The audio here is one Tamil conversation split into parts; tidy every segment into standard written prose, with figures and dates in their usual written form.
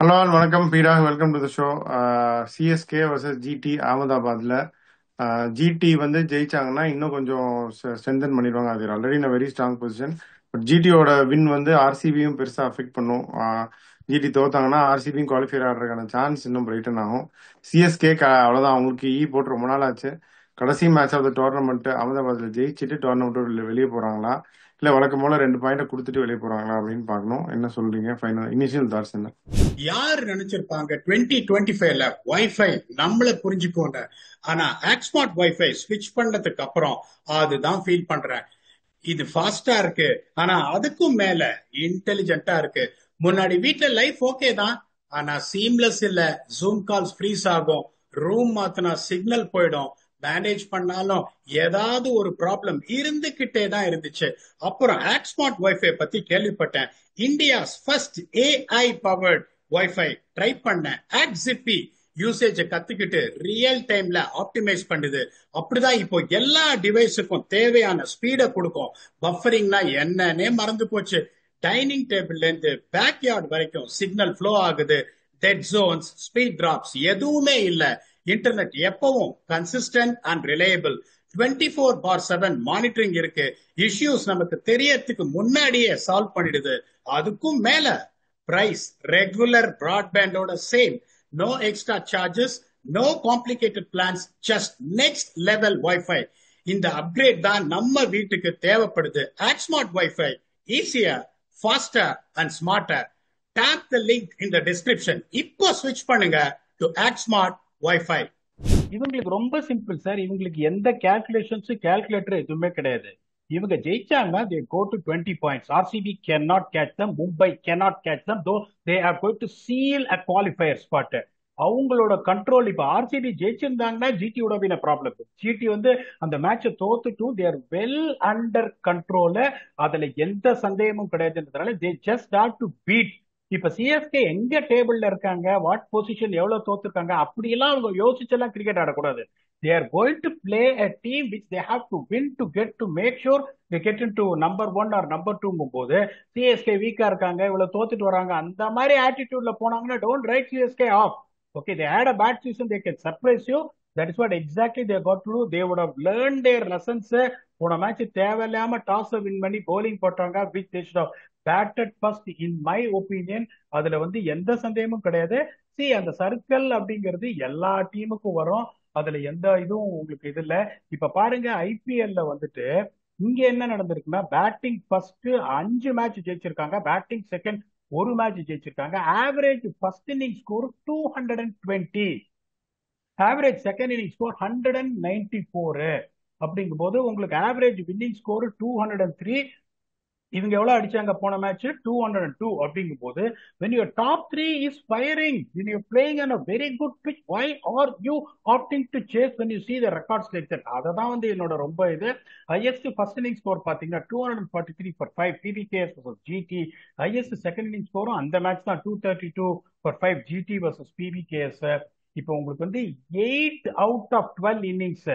ஹலோ வணக்கம் Peera, welcome to the show. CSK versus GT அகமதாபாத்ல ஜிடி வந்து ஜெயிச்சாங்கன்னா இன்னும் கொஞ்சம் ஸ்ட்ரென்தன் பண்ணிடுவாங்க. அது already in a very strong position. But ஜிடியோட வின் வந்து ஆர்சிபியும் பெருசாக அஃபெக்ட் பண்ணும். ஜிடி தோத்தாங்கன்னா ஆர்சிபியும் குவாலிஃபை ஆடுறதுக்கான சான்ஸ் இன்னும் பிரைட்டன் ஆகும். சிஎஸ்கே அவ்வளோதான், அவங்களுக்கு போட்டு ரொம்ப நாள் ஆச்சு. கடைசி மேட்ச் ஆஃப் த டோர்னமெண்ட் அகமதாபாத்ல ஜெயிச்சுட்டு டோர்னமெண்ட் வெளியே போறாங்களா, இல்லை வழக்கம் போல 2 பாயிண்ட்டை கொடுத்துட்டு வெளியே போறாங்களா அப்படின்னு பார்க்கணும். என்ன சொல்றீங்க? ஃபைனல் இனிஷியல் தாட்ஸ் என்ன? யார் நினைச்சிருப்பாங்க 2025ல வைஃபை நம்மள புரிஞ்சுக்கோங்க. ஆனா ஆக்ஸ்மார்ட் வைஃபை ஸ்விட்ச் பண்ணதுக்கு அப்புறம் அதுதான் ஃபீல் பண்றேன். இது ஃபாஸ்டா இருக்கு, ஆனா அதுக்கும் மேல இன்டெலிஜென்ட்டா இருக்கு. முன்னாடி வீட்ல லைஃப் ஓகே தான், ஆனா சீம்லெஸ் இல்ல. ஜூம் கால்ஸ் ஃப்ரீஸ் ஆகும், ரூம் மாத்தினா சிக்னல் போயிடும், மேனேஜ் பண்ணாலும் ஏதாவது ஒரு ப்ராப்ளம் இருந்துகிட்டே தான் இருந்துச்சு. அப்புறம் ஆக்ஸ்மார்ட் வைஃபை பத்தி கேள்விப்பட்டேன். India's first AI powered wifi try பண்ணேன். ஆக்ஸிப்பி யூசேஜ கத்துக்கிட்டு ரியல் டைம்ல ஆப்டிமைஸ் பண்ணுது. அப்படிதான் இப்போ எல்லா டிவைஸுக்கும் தேவையான ஸ்பீட கொடுக்கும். பஃபரிங்னா என்னன்னே மறந்து போச்சு. டைனிங் டேபிள்ல இருந்து பேக்யார்ட் வரைக்கும் சிக்னல் ஃப்ளோ ஆகுது. டெட் ஜோன்ஸ், ஸ்பீட் டிராப்ஸ் எதுவுமே இல்ல. இன்டர்நெட் எப்பவும் கன்சிஸ்டன்ட் அண்ட் ரிலையபிள். 24/7 மானிட்டரிங் இருக்கு. இஷ்யூஸ் நமக்கு தெரியறதுக்கு முன்னாடியே சால்வ் பண்ணிடுது. அதுக்கும் மேல பிரைஸ் ரெகுலர் பிராட்பேண்டோட same. No extra charges, no complicated plans, just next level Wi-Fi. இந்த அப்கிரேட் தான் நம்ம வீட்டுக்கு தேவைப்படுது. ACT smart wifi easier, faster and smarter. Tap the link in the description. இப்போ ஸ்விட்ச் பண்ணுங்க டு ஆக்ஸ்மார்ட் வைஃபை. இவங்களுக்கு ரொம்ப சிம்பிள் சார். இவங்களுக்கு எந்த கேல்குலேஷன்ஸ் கேல்குலேட்டர் எதுவுமே கிடையாது. இவங்க ஜெயிச்சாங்கன்னா they go to 20 points. RCB cannot catch them, Mumbai cannot catch them, though they are going to seal a qualifier spot. அவங்களோட கண்ட்ரோல். இப்ப ஆர்சிபி ஜெயிச்சிருந்தாங்கன்னா ஜிடியோட வின ப்ராப்ளம். ஜிடி வந்து அந்த மேட்சை தோத்துட்டு தேர் வெல் அண்டர் கண்ட்ரோல, அதுல எந்த சந்தேகமும் கிடையாதுன்றதுனால they just have to beat. இப்ப சிஎஸ்கே எங்க டேபிள்ல இருக்காங்க, வாட் பொசிஷன், எவ்வளவு தோத்துருக்காங்க, அப்படியெல்லாம் அவங்க யோசிச்செல்லாம் கிரிக்கெட் ஆடக்கூடாது. They are going to play a team which they have to win to get to make sure they get into number 1 or number 2 போது சிஎஸ்கே வீக்கா இருக்காங்க, இவ்வளவு தோத்துட்டு வராங்க, அந்த மாதிரி ஆட்டிடியூட்ல போனாங்கன்னா don't write CSK off. Okay, they had a bad season, they can surprise you. That is what exactly they got to do. They would have learned their lessons. போன மேட்ச் தேவையில்லாம டாஸ் வின் பண்ணி போலிங் போட்டாங்க, which they should have batted first in my opinion. அதுல வந்து எந்த சந்தேகமும் கிடையாது. See, அந்த சர்க்கிள் அப்படிங்கிறது எல்லா டீமுக்கும் வரும், அதுல எந்த இதுவும் உங்களுக்கு இது இல்ல. இப்ப பாருங்க, ஐபிஎல்ல வந்துட்டு இங்க என்ன நடந்திருக்குன்னா, பேட்டிங் ஃபர்ஸ்ட் 5 மேட்ச் ஜெயிச்சிருக்காங்க, பேட்டிங் செகண்ட் ஒரு மேட்ச் ஜெயிச்சிருக்காங்க. Average first inning score 220, average second inning score 194. அப்படிங்கும் போது உங்களுக்கு ஆவரேஜ் வின்னிங் ஸ்கோர் 203. இவங்க எவ்வளவு அடிச்சாங்க போன மேட்ச்? 202. அப்படிங்கும் போது when your top three is firing, when you're playing on a very good pitch, why are you opting to chase when you see the records like that? அததான் வந்து என்னோட ரொம்ப இது. ஹையஸ்ட் ஃபர்ஸ்ட் இன்னிங் ஸ்கோர் பாத்தீங்கன்னா 243 for 5 PBKS versus GT. Highest second inning ஸ்கோரும் அந்த மேட்ச் தான், 232 for 5 GT versus PBKS. இப்போ உங்களுக்கு வந்து 8 out of 12 innings,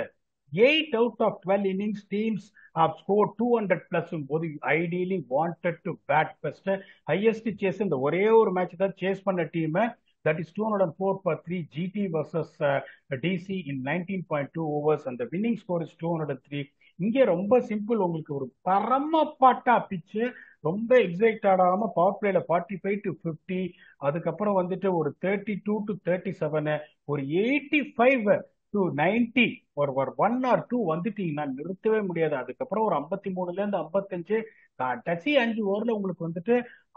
8 out of 12 innings teams have scored 200 plus போது ideally wanted to bat first. Highest chase இந்த ஒரே ஒரு மேட்ச் தான் சேஸ் பண்ண team, that is 204 for 3 GT versus DC in 19.2 overs and the winning score is 203. இங்கே ரொம்ப சிம்பிள், உங்களுக்கு ஒரு பரமப்பாட்டா பிச்சு, ரொம்ப எக்ஸைட் ஆடாம பவர் பிளேல 45 to 50, அதுக்கப்புறம் வந்துட்டு ஒரு 32 to 37, ஒரு 85 to 90 ஒரு 1 or 2 வந்துட்டீங்கன்னா நிறுத்தவே முடியாது. அதுக்கப்புறம் ஒரு 53ல இருந்து 55, கடைசி 5 ஓவர்ல உங்களுக்கு வந்துட்டு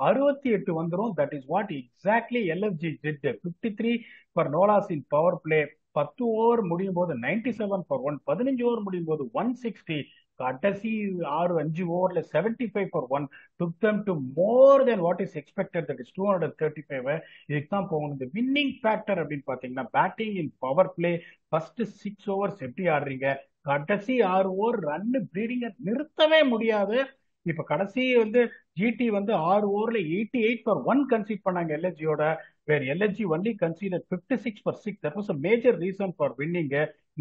68 வந்துடும். That is what exactly LSG did. 53 for no loss in power play. 10 over முடியும் போது 97 for 1, 15 ஓவர் முடியும் போது 160, கடைசி 5 ஓவர்ல 75 for 1 took them to more than what is expected, that is 235. இதுக்கு தான் போகணும். இந்த வின்னிங் ஃபேக்டர் அப்படின்னு பாத்தீங்கன்னா, பேட்டிங் இன் பவர் பிளே ஃபர்ஸ்ட் 6 ஓவர்ஸ் எப்படி ஆடுறீங்க, கடைசி 6 ஓவர் ரன் ப்ரீடிங்க நிறுத்தவே முடியாது. இப்ப கடைசி வந்து ஜிடி வந்து 6 ஓவர்ல 88 for 1 கன்சீட் பண்ணாங்க எல்எஸ்ஜியோட, வேற LSG only conceded 56 for 6. That was a major reason for winning.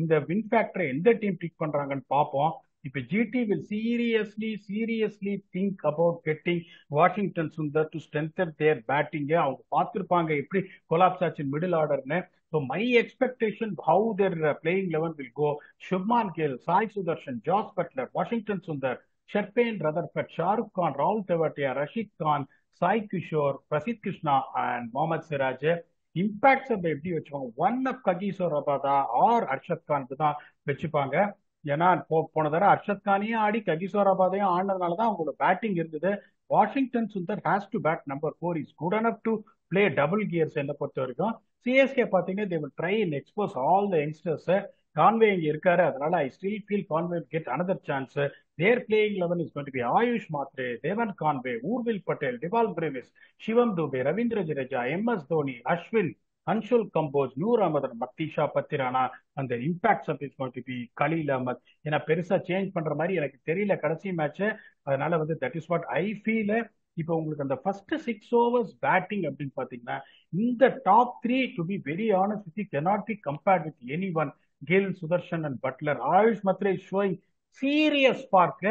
இந்த வின் ஃபேக்டரை எந்த டீம் பிக் பண்றாங்கன்னு பார்ப்போம். இப்ப GT will seriously think about getting Washington Sundar to strengthen their batting. அவங்க பார்த்திருப்பாங்க எப்படி கொலாப்ஸ் ஆச்சு மிடில் ஆர்டர்னு. So my expectation how their playing eleven will go. Shubman Gill, Sai Sudharsan, Jos Buttler, Washington Sundar, Sherfane Rutherford, Shahrukh Khan, ராகுல் தெவாட்டியா, ரஷீத் கான், சாய் கிஷோர், பிரசித் கிருஷ்ணா அண்ட் முகமது சிராஜ். இம்பாக்ட்ஸ் அப்ப எப்படி வச்சுப்பாங்க? One of Kagiso Rabada or Arshad கானுக்கு தான் வச்சுப்பாங்க. ஏன்னா போன தடவை அர்ஷத் கானையும் ஆடி ககிசோர் ரபாதையும் ஆடினதுனாலதான் அவங்களோட பேட்டிங் இருந்தது. Washington Sundar has to bat number 4. Is good enough to play double gears என்ன பொறுத்த வரைக்கும். சிஎஸ்கே பாத்தீங்கன்னா they will try and expose all the youngsters. Conway இங்க இருக்காரு, அதனால I still feel Conway get another chance. Their playing eleven is going to be Ayush Mhatre, Devon Conway, Urvil Patel, Dewald Brevis, Shivam Dube, Ravindra Jadeja, MS Dhoni, Ashwin, Anshul Kamboj, Noor Ahmad, Matheesha Pathirana. அந்த impact of is going to be Khaleel Ahmed. ஏன்னா பெருசா சேஞ்ச் பண்ற மாதிரி எனக்கு தெரியல கடைசி மேட்ச். அதனால வந்து that is what I feel. இப்போ உங்களுக்கு அந்த ஃபர்ஸ்ட் 6 overs பேட்டிங் அப்படின்னு பாத்தீங்கன்னா இந்த top 3 to be very honest with cannot be compared with anyone. Gill, Sudharsan and Buttler. Ayush Mhatre is showing serious spark.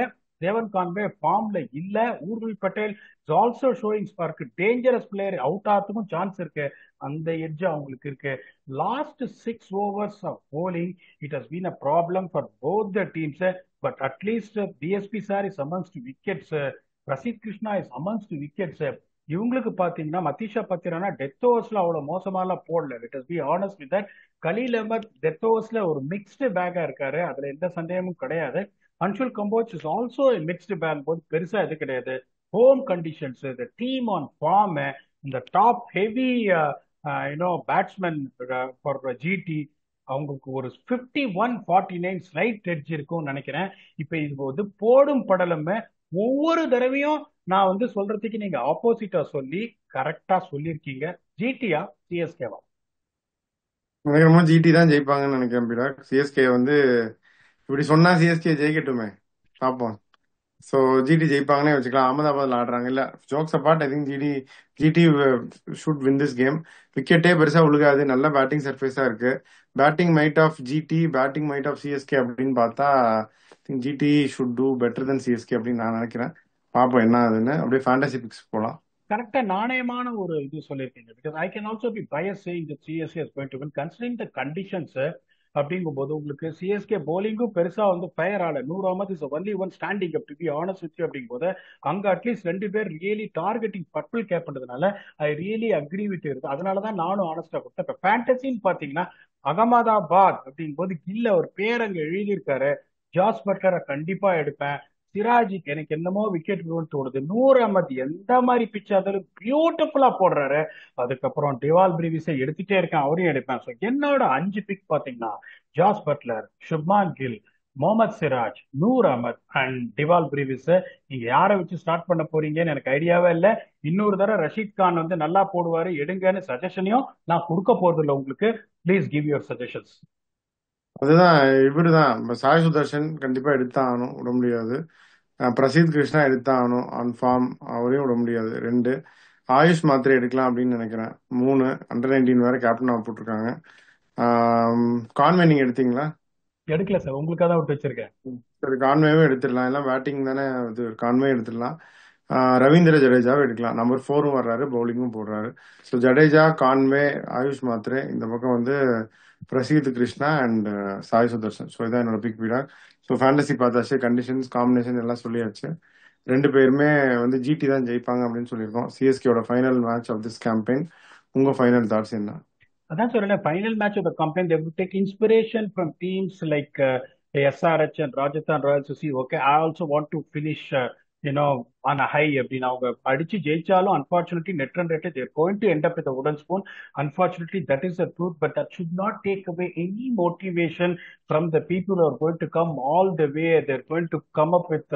Devon Conway ஃபார்ம்ல இல்ல. Urvil Patel is also showing spark. Dangerous player, out ஆகிறதுக்கும் சான்ஸ் இருக்கு. அந்த எட்ஜ் அவங்களுக்கு இருக்கு. Last 6 overs of bowling it has been a problem for both the teams. But at least DSP sir is amongst wickets. Prasidh Krishna is amongst wickets. இவங்களுக்கு பாத்தீங்கன்னா மத்தீஷா பத்திரானா டெத் ஓவர்ஸ்ல அவ்வளவு மோசமாலாம் போடல. Let us be honest with that. Khaleel Ahmed death ஓவர்ஸ்ல ஒரு மிக்ஸ்டு பேக்கா இருக்காரு, அதுல எந்த சந்தேகமும் கிடையாது. Anshul Kamboj is also mixed bag, போது பெருசா இது கிடையாது. Home conditions, the team on form, இந்த top heavy batsman for GT அவங்களுக்கு ஒரு 51-49 ஸ்லைட் எட்ஜ் இருக்கும்னு நினைக்கிறேன். இப்ப இது வந்து போடும் படலும் ஒவ்வொரு தடவையும் நான் வந்து சொல்றதுக்கு நீங்க ஆப்போசிட்டா சொல்லி கரெக்டா சொல்லியிருக்கீங்க. ஜிடியா சிஎஸ்கேவா? பயங்கரமா ஜிடி தான் ஜெயிப்பாங்கன்னு நினைக்கிறேன் பிராக். சிஎஸ்கே வந்து இப்படி சொன்னா சிஎஸ்கே ஜெயிக்கட்டுமே, பார்ப்போம். ஸோ ஜிடி ஜெயிப்பாங்கன்னே வச்சுக்கலாம். அகமதாபாத்ல ஆடுறாங்க இல்ல. Jokes apart, I think GT should win this game. விக்கெட்டே பெருசா உழுகாது, நல்ல பேட்டிங் சர்ஃபேஸா இருக்கு. Batting might of GT, batting might of CSK அப்படின்னு பார்த்தா think GT should do better than CSK அப்படின்னு நான் நினைக்கிறேன். பார்ப்போம் என்ன ஆகுதுன்னு. அப்படியே ஃபேண்டசி பிக்ஸ் போலாம். கரெக்டா நாணயமான ஒரு இது சொல்லியிருக்கீங்க. Because I can also be biased saying the CSK is going to win considering the conditions. அப்படிங்கும்போது உங்களுக்கு சிஎஸ்கே போலிங்கும் பெருசா வந்து ஃபயர் ஆல. Noor Ahmad is only one standing up to be honest with you. அப்படிங்கும்போது அங்க அட்லீஸ்ட் 2 பேர் ரியலி டார்கெட்டிங் பர்பிள் கேப் பண்றதுனால ஐ ரியலி அக்ரி வித் இருக்கு. அதனாலதான் நானும் ஆனஸ்டா கொடுத்தேன். இப்ப ஃபேண்டசின்னு பாத்தீங்கன்னா அகமதாபாத் அப்படிங்கும்போது கில்ல ஒரு பேர் அங்க எழுதியிருக்காரு. ஜாஸ் பட்லரை கண்டிப்பா எடுப்பேன். சிராஜிக்கு எனக்கு என்னமோ விக்கெட் விழுன்னு தோணுது. நூர் அகமது எந்த மாதிரி பிச் ஆனாலும் பியூட்டிஃபுல்லா போடுறாரு. அதுக்கப்புறம் டிவால் பிரேவிஸை எடுத்துட்டே இருக்கேன், அவரையும் எடுப்பேன். ஸோ என்னோட 5 பிக் பாத்தீங்கன்னா Jos Buttler, Shubman Gill, Mohammed Siraj, Noor Ahmad and Dewald Brevis. நீங்க யாரை வச்சு ஸ்டார்ட் பண்ண போறீங்கன்னு எனக்கு ஐடியாவே இல்லை. இன்னொரு தடவை ரஷீத் கான் வந்து நல்லா போடுவாரு எடுங்கன்னு சஜஷனையும் நான் கொடுக்க போறது இல்லை உங்களுக்கு. Please give your suggestions. அதுதான் இவருதான் சாய் சுதர்ஷன் கண்டிப்பா எடுத்தான் ஆகணும், விட முடியாது. பிரசீத் கிருஷ்ணா எடுத்தாகணும் ஆன் ஃபார்ம், அவரையும் விட முடியாது. 2 ஆயுஷ் மாத்திரை எடுக்கலாம் அப்படின்னு நினைக்கிறேன். 3 அண்டர்-19 வேற கேப்டனா போட்டிருக்காங்க. கான்வே நீங்க எடுத்தீங்களா? எடுக்கல சார், உங்களுக்காக தான் விட்டு வச்சிருக்கேன். சரி, கான்வேவே எடுத்துடலாம். எல்லாம் பேட்டிங் தானே, இது கான்வே எடுத்துடலாம். ரவீந்திர ஜடேஜாவை எடுக்கலாம். நம்பர் 4 வர்றாரு, பவுலிங்கும் போடுறாரு. ஸோ ஜடேஜா, கான்வே, ஆயுஷ் மாத்திரை. இந்த பக்கம் வந்து பிரசீத் கிருஷ்ணா அண்ட் சாய் சுதர்ஷன். ஸோ இதான் என்னோட பிக் பீடா. ஸோ ஃபேண்டசி பார்த்தாச்சு, கண்டிஷன்ஸ் காம்பினேஷன் எல்லாம் சொல்லியாச்சு. 2 பேருமே வந்து ஜிடி தான் ஜெயிப்பாங்க அப்படின்னு சொல்லியிருக்கோம். சிஎஸ்கேவோட final match of this campaign. உங்க ஃபைனல் தாட்ஸ் என்ன? அதான் சொல்றேன், final match of the company they would take inspiration from teams like SRH and Rajasthan Royals to see okay I also want to finish on a high அப்படின்னு. அவங்க அடிச்சு ஜெயிச்சாலும் unfortunately net run rate they're going to end up with a wooden spoon. Unfortunately that is the truth, but that should not take away any motivation from the people who are going to come all the way. They're going to come up with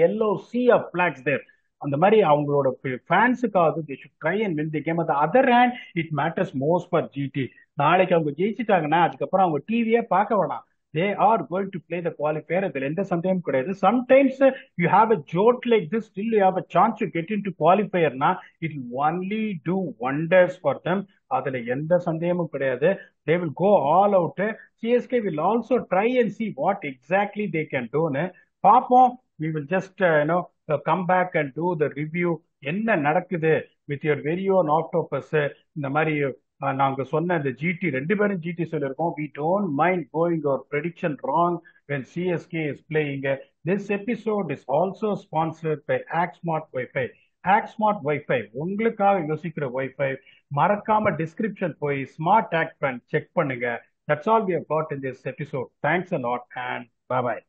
yellow sea of flags there. அந்த மாதிரி அவங்களோட ஃபேன்ஸுக்காக they should try and win the game. on the other hand it matters most for GT. நாளைக்கு அவங்க ஜெயிச்சிட்டாங்கன்னா அதுக்கப்புறம் அவங்க டிவியே பார்க்க வேணாம். they are going to play the qualifier. அதுல எந்த சந்தேகமும் கிடையாது. sometimes you have a jolt like this, still you have a chance to get into qualifier na it will only do wonders for them. அதுல எந்த சந்தேகமும் கிடையாது. they will go all out. CSK will also try and see what exactly they can do. பார்ப்போம். We will just come back and do the review. என்ன நடக்குது with your very own octopus. இந்த மாதிரி நாங்க சொன்ன இந்த ஜிடி, ரெண்டு பேரும் ஜிடி சொல்லியிருக்கோம். We don't mind going our prediction wrong when CSK is playing. This episode is also sponsored by AxSmart Wi-Fi. AxSmart Wi-Fi உங்களுக்காக யோசிக்கிற வைஃபை. மறக்காம டிஸ்கிரிப்ஷன் போய் ஸ்மார்ட் ஆக்ட் பண்ணி செக் பண்ணுங்க. That's all we have got in this episode. Thanks a lot and bye bye.